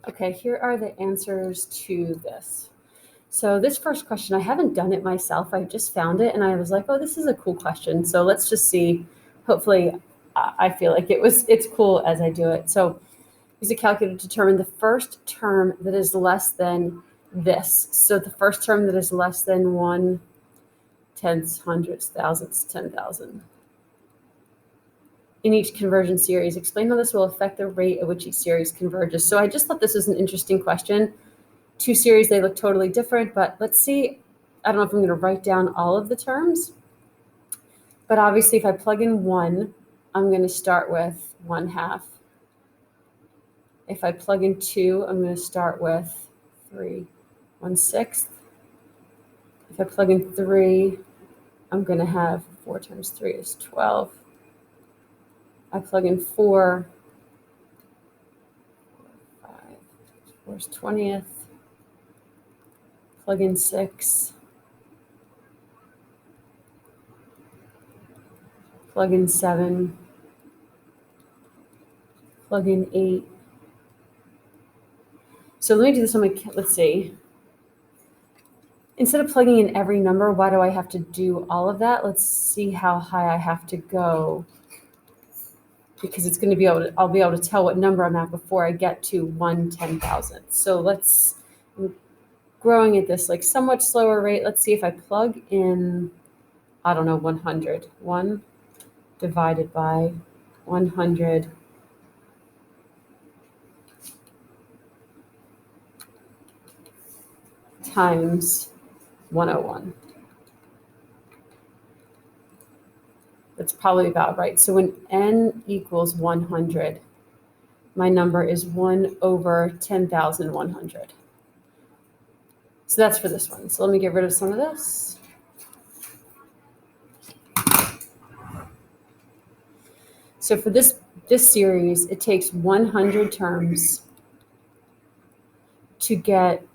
Okay, here are the answers to this. So this first question, I haven't done it myself. I just found it and I was like, oh, this is a cool question. So let's just see. Hopefully I feel like it's cool as I do it. So use a calculator to determine the first term that is less than this. So the first term that is less than 1 tenths, hundredths, thousandths, 10,000. In each conversion series, explain how this will affect the rate at which each series converges. So I just thought this was an interesting question. Two series, they look totally different, but let's see. I don't know if I'm going to write down all of the terms, but obviously if I plug in 1, I'm going to start with 1/2. If I plug in 2, I'm going to start with 3 1/6. If I plug in 3, I'm going to have 4 times 3 is 12. I plug in 4, 5, 4 is 20th. Plug in 6. Plug in 7. Plug in 8. So let me do this on my, let's see. Instead of plugging in every number, why do I have to do all of that? Let's see how high I have to go, because it's going to be I'll be able to tell what number I'm at before I get to 1/10,000. So I'm growing at this like somewhat slower rate. Let's see if I plug in, I don't know, 100. 1 divided by 100 times 101. That's probably about right. So when n equals 100, my number is 1 over 10,100. So that's for this one. So let me get rid of some of this. So for this series, it takes 100 terms to get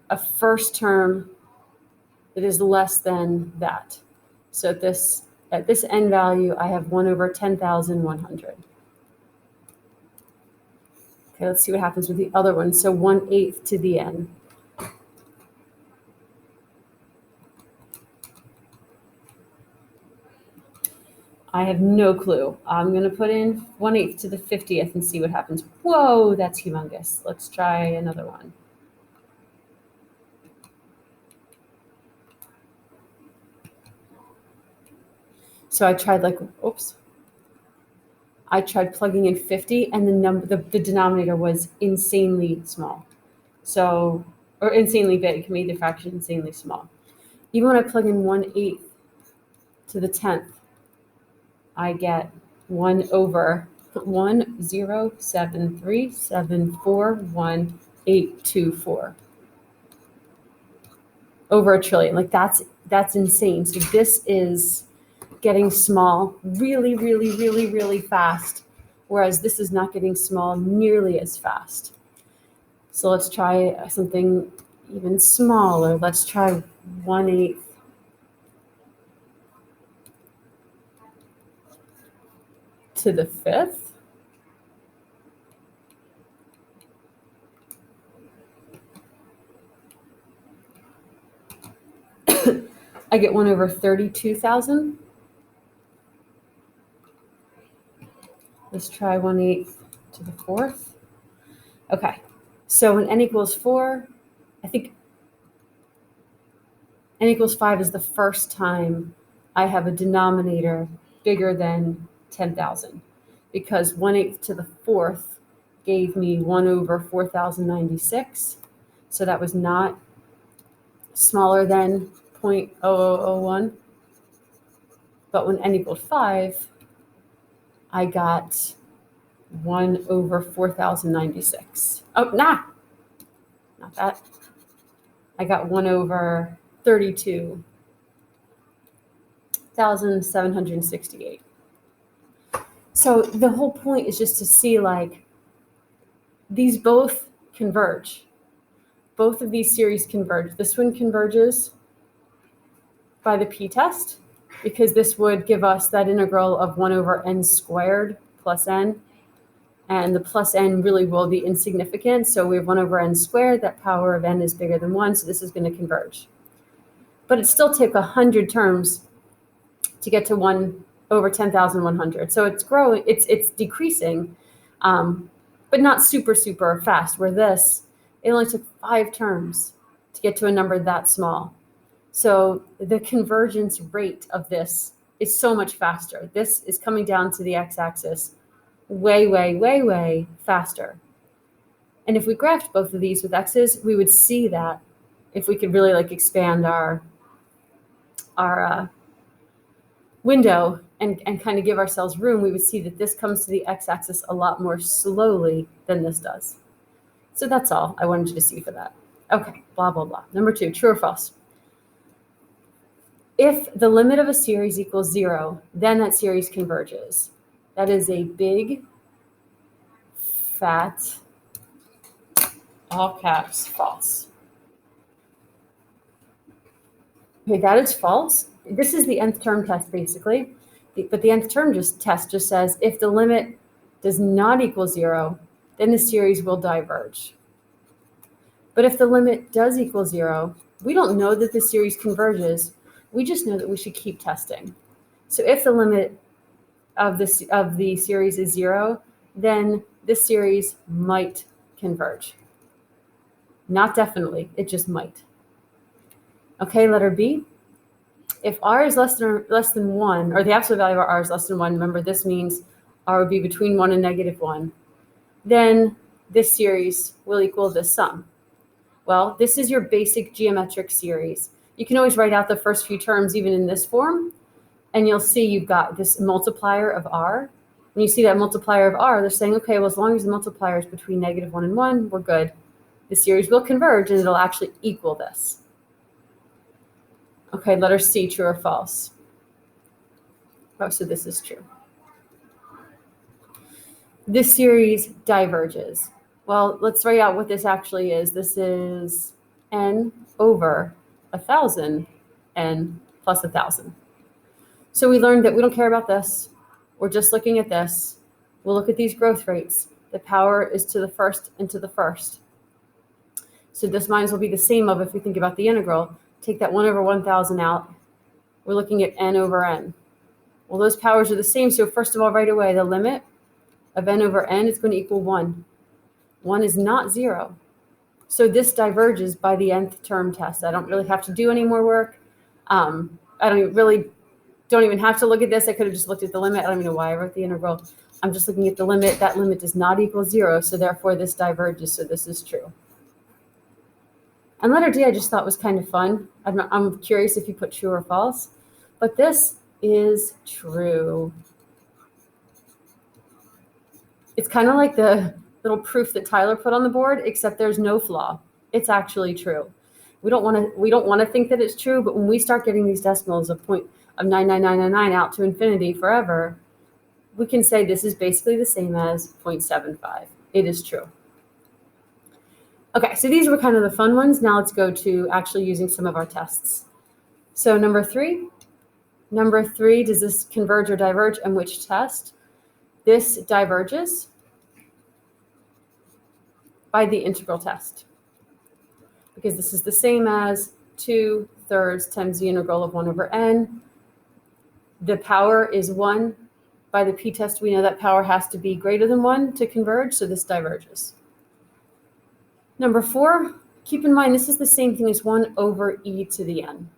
a first term that is less than that. So at this n value, I have 1 over 10,100. Okay, let's see what happens with the other one. So 1/8 to the n. I have no clue. I'm going to put in 1/8 to the 50th and see what happens. Whoa, that's humongous. Let's try another one. So I tried I tried plugging in 50 and the denominator was insanely small. So, or insanely big, made the fraction insanely small. Even when I plug in 1/8 to the 10th, I get 1 over 1073741,824 over a trillion. Like that's insane. So this is getting small really, really, really, really fast, whereas this is not getting small nearly as fast. So let's try something even smaller. Let's try 1/8 to the 5th. I get 1 over 32,000. Let's try 1/8 to the 4th. Okay, so when n equals 4, I think n equals 5 is the first time I have a denominator bigger than 10,000, because 1/8 to the 4th gave me 1 over 4,096. So that was not smaller than 0.0001. But when n equaled 5, I got 1 over 4,096. Oh, not that. I got 1 over 32,768. So the whole point is just to see like these both converge. Both of these series converge. This one converges by the p-test, because this would give us that integral of 1 over n squared plus n. and the plus n really will be insignificant. So we have 1 over n squared. That power of n is bigger than 1, so this is going to converge. But it still took 100 terms to get to 1 over 10,100. So it's growing, it's decreasing, but not super fast. Where this, it only took 5 terms to get to a number that small. So the convergence rate of this is so much faster. This is coming down to the x-axis way faster. And if we graphed both of these with x's, we would see that if we could really like expand our window and kind of give ourselves room, we would see that this comes to the x-axis a lot more slowly than this does. So that's all I wanted you to see for that. Okay, blah, blah, blah. Number 2, true or false? If the limit of a series equals 0, then that series converges. That is a big, fat, all caps, false. Okay, that is false. This is the nth term test, basically. But the nth term test just says if the limit does not equal 0, then the series will diverge. But if the limit does equal 0, we don't know that the series converges. We just know that we should keep testing. So if the limit of the series is 0, then this series might converge. Not definitely, it just might. Okay, letter B. If r is less than 1, or the absolute value of r is less than 1, remember this means r would be between 1 and -1, then this series will equal this sum. Well, this is your basic geometric series. You can always write out the first few terms even in this form, and you'll see you've got this multiplier of r. When you see that multiplier of r, they're saying, okay, well, as long as the multiplier is between -1 and 1, we're good. The series will converge, and it'll actually equal this. Okay, letter C, true or false? Oh, so this is true. This series diverges. Well, let's write out what this actually is. This is n over 1,000 n plus 1,000. So we learned that we don't care about this. We're just looking at this. We'll look at these growth rates. The power is to the first and to the first. So this might as well be the same of if we think about the integral. Take that 1 over 1,000 out. We're looking at n over n. Well, those powers are the same. So first of all, right away, the limit of n over n is going to equal 1. 1 is not 0. So this diverges by the nth term test. I don't really have to do any more work. I don't even have to look at this. I could have just looked at the limit. I don't even know why I wrote the integral. I'm just looking at the limit. That limit does not equal 0. So therefore, this diverges. So this is true. And letter D I just thought was kind of fun. I'm curious if you put true or false. But this is true. It's kind of like the little proof that Tyler put on the board, except there's no flaw. It's actually true. We don't want to think that it's true, but when we start getting these decimals of 99999 out to infinity forever, we can say this is basically the same as 0.75. It is true. Okay, so these were kind of the fun ones. Now let's go to actually using some of our tests. So number 3, does this converge or diverge, and which test? This diverges by the integral test, because this is the same as 2/3 times the integral of 1 over n. The power is 1. By the p-test, we know that power has to be greater than 1 to converge, so this diverges. Number 4, keep in mind this is the same thing as 1 over e to the n.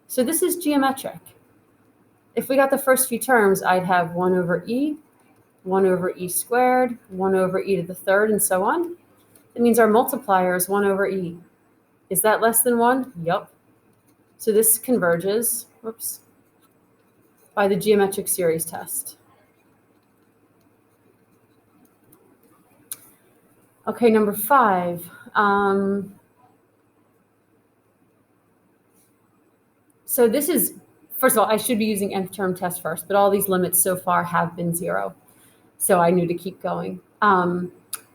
So this is geometric. If we got the first few terms, I'd have 1 over e, 1 over e squared, 1 over e to the third, and so on. That means our multiplier is 1 over e. Is that less than 1? Yup. So this converges, by the geometric series test. Okay, number 5. So this is, first of all, I should be using nth term test first, but all these limits so far have been 0. So I knew to keep going.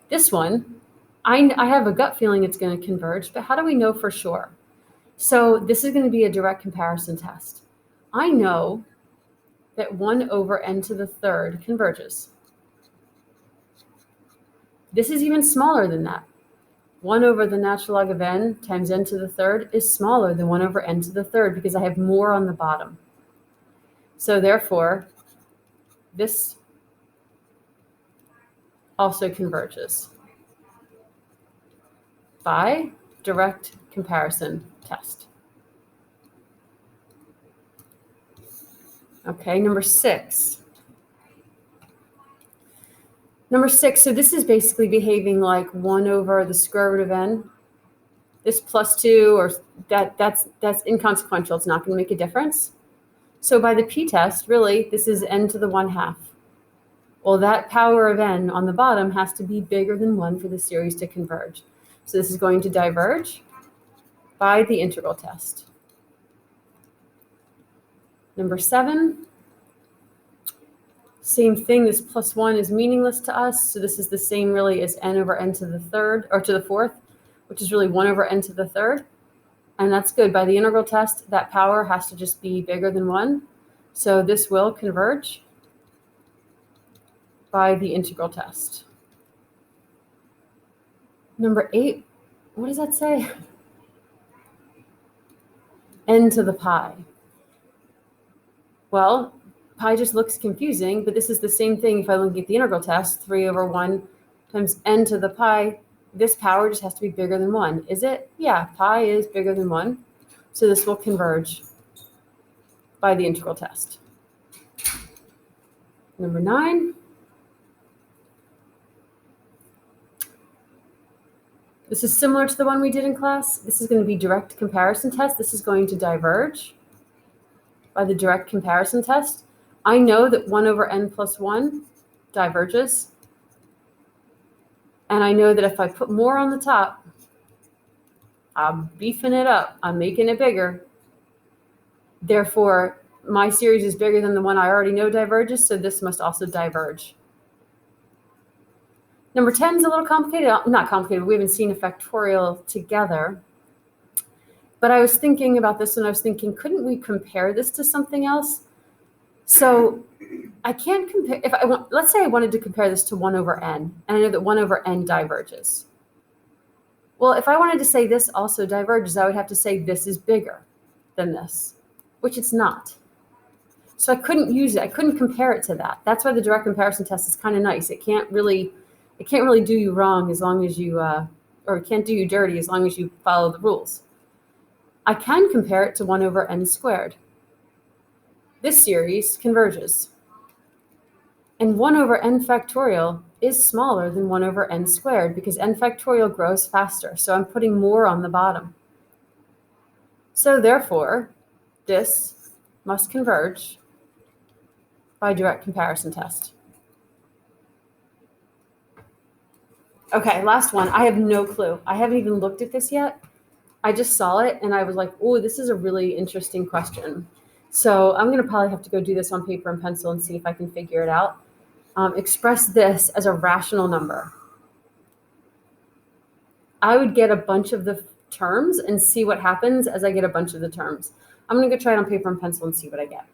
This one, I have a gut feeling it's going to converge, but how do we know for sure? So this is going to be a direct comparison test. I know that 1 over n to the third converges. This is even smaller than that. 1 over the natural log of n times n to the third is smaller than 1 over n to the third because I have more on the bottom. So therefore, this also converges by direct comparison test. Okay, number 6. Number 6, so this is basically behaving like 1 over the square root of n. This plus 2, or that's inconsequential. It's not going to make a difference. So by the p-test, really, this is n to the 1/2. Well, that power of n on the bottom has to be bigger than 1 for the series to converge. So this is going to diverge by the integral test. Number 7, same thing. This plus 1 is meaningless to us. So this is the same really as n over n to the third, or to the fourth, which is really 1 over n to the third. And that's good. By the integral test, that power has to just be bigger than 1. So this will converge by the integral test. Number 8, what does that say? N to the pi. Well, pi just looks confusing, but this is the same thing if I look at the integral test, 3 over 1 times n to the pi. This power just has to be bigger than 1. Is it? Yeah, pi is bigger than 1. So this will converge by the integral test. Number 9. This is similar to the one we did in class. This is going to be direct comparison test. This is going to diverge by the direct comparison test. I know that 1 over n plus 1 diverges. And I know that if I put more on the top, I'm beefing it up. I'm making it bigger. Therefore, my series is bigger than the one I already know diverges, so this must also diverge. Number 10 is a little complicated. Not complicated. We haven't seen a factorial together. But I was thinking about this and I was thinking, couldn't we compare this to something else? So I can't compare. If I want, let's say I wanted to compare this to 1 over n, and I know that 1 over n diverges. Well, if I wanted to say this also diverges, I would have to say this is bigger than this, which it's not. So I couldn't use it. I couldn't compare it to that. That's why the direct comparison test is kind of nice. It can't really do you wrong as long as you, or it can't do you dirty as long as you follow the rules. I can compare it to 1 over n squared. This series converges. And 1 over n factorial is smaller than 1 over n squared because n factorial grows faster. So I'm putting more on the bottom. So therefore, this must converge by direct comparison test. Okay, last one. I have no clue. I haven't even looked at this yet. I just saw it and I was like, oh, this is a really interesting question. So I'm going to probably have to go do this on paper and pencil and see if I can figure it out. Express this as a rational number. I would get a bunch of the terms and see what happens as I get a bunch of the terms. I'm going to go try it on paper and pencil and see what I get.